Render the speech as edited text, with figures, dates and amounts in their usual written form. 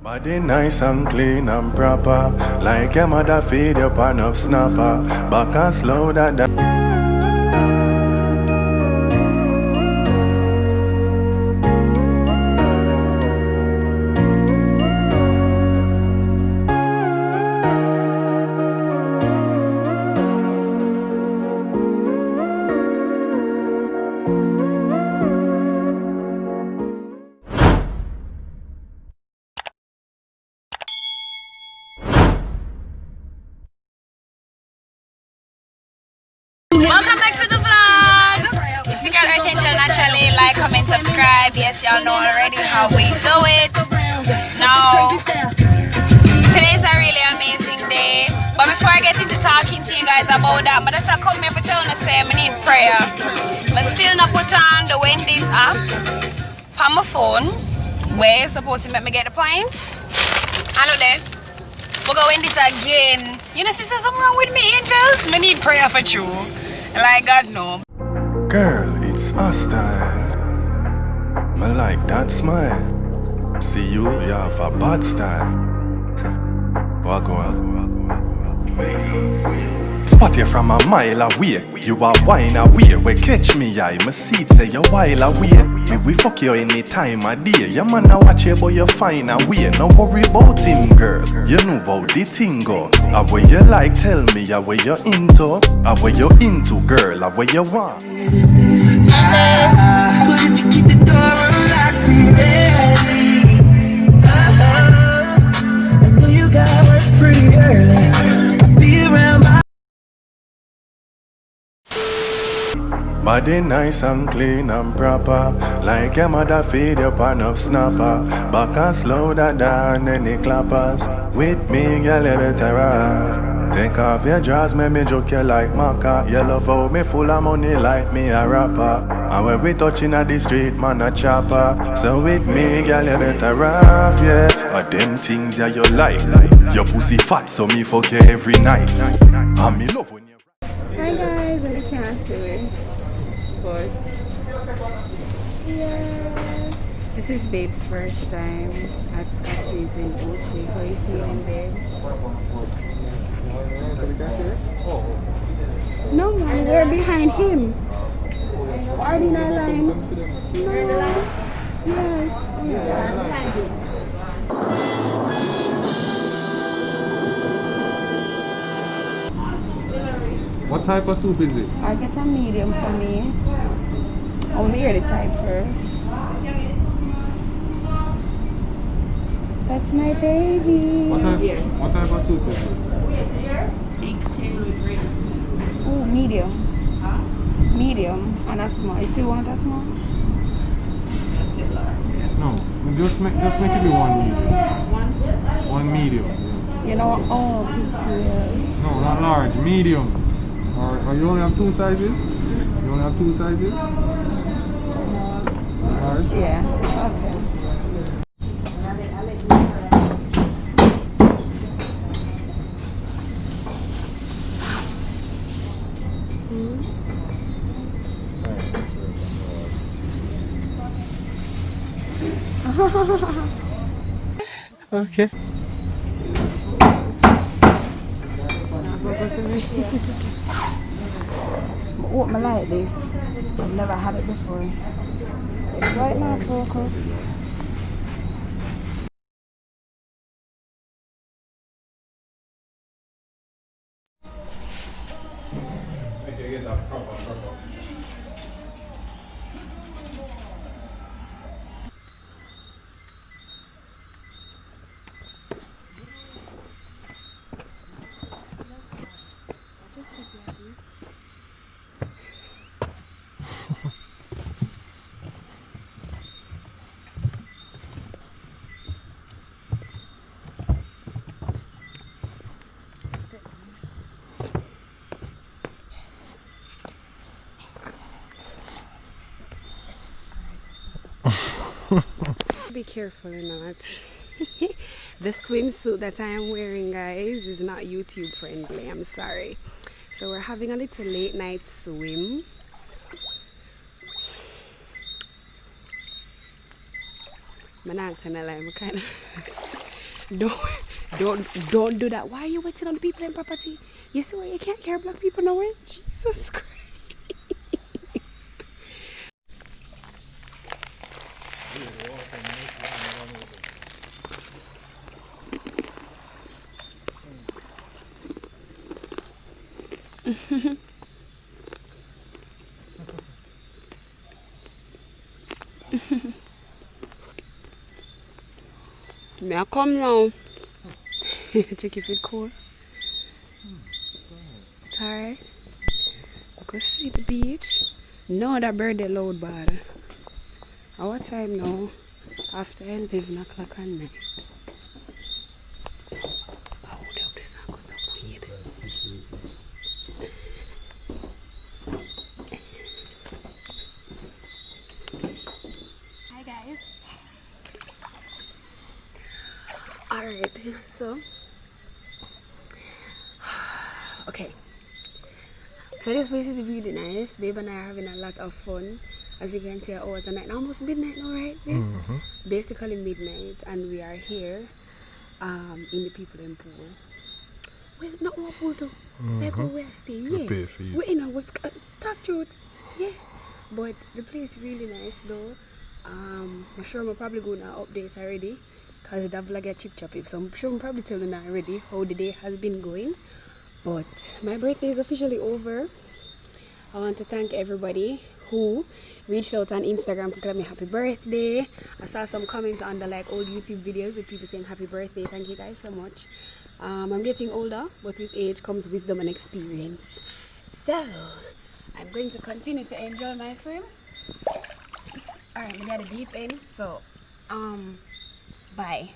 Body nice and clean and proper, like your mother feed you pan of snapper. Back and slow that. Welcome back to the vlog. It's your girl Earth Angel naturally. Like, comment, subscribe. Yes, y'all know already how we do it. Now, today's a really amazing day. But before I get into talking to you guys about that, but that's a come here to tell you say I need prayer. But still not put on the Wendy's app on my phone. Where it's supposed to make me get the points. I know that. We'll go Wendy's again. You know, sister, something wrong with me, angels? I need prayer for you. Like God no. Girl, it's our style. I like that smile. See you have a bad style. Walk on. Spot you from a mile away. You are wine away. We catch me, I my seat say you while away. Me we fuck you any time of day. Your man a watch you but you find a way. No worry about him, girl. You know about the thing go. A way you like, tell me a way you into. A way you into, girl. A way you want. But if you keep the door unlocked, be ready. I know you got work pretty early. I'll be around by. Body nice and clean and proper, like your mother feed you pan of snapper. Back and slow that down any clappers. With me, girl, you better have. Take off your drawers, make me joke you like maca. You love how me full of money like me a rapper. And when we touching at the street, man a chopper. So with me, girl, you better have, yeah. Or them things yeah you like. Your pussy fat, so me fuck you every night. And me love when you. Hi guys, I can't see it, but yes, this is Babe's first time at Scotchies in Uchi. How are you feeling, babe? No man, we're behind him. Are they not lying? No. Yes. Yeah. What type of soup is it? I'll get a medium for me. I want to hear the type first. That's my baby. What type of soup is it? Oh, medium. Medium and a small. You still want a small? No, just make it be one medium. One medium. Yeah. You know, oh, pigtail. No, not large, medium. Or you only have two sizes? You only have two sizes? Small. Large? Yeah, okay. Okay. What I like this. I've never had it before. Right now, focus. Be careful or not. The swimsuit that I am wearing, guys, is not YouTube friendly. I'm sorry. So we're having a little late night swim. I'm not gonna lie, I'm kind of Don't do that. Why are you waiting on the people in property? You see why you can't carry black people nowhere? Jesus Christ. May I come now? Check if it's cool. It's alright. Go see the beach. No, that bird is loud bad. At what time now? After 11 o'clock at night. Oh, this is not going to Hi guys. Alright, so okay. So this place is really nice. Babe and I are having a lot of fun. As you can see, it's night, almost midnight now, right? Mm-hmm. Basically midnight, and we are here in the people in pool. Well, not more pool too. Like where we stay, yeah. Pay for you. We're in a talk truth, yeah. But the place is really nice though. I'm sure we're probably going to update already, because the vlog get chip choppy. So I'm sure I'm probably telling you already how the day has been going. But my birthday is officially over. I want to thank everybody who reached out on Instagram to tell me happy birthday. I saw some comments on the old YouTube videos with people saying happy birthday. Thank you guys so much. I'm getting older, but with age comes wisdom and experience. So I'm going to continue to enjoy my swim. Alright, we got a deep end, so bye.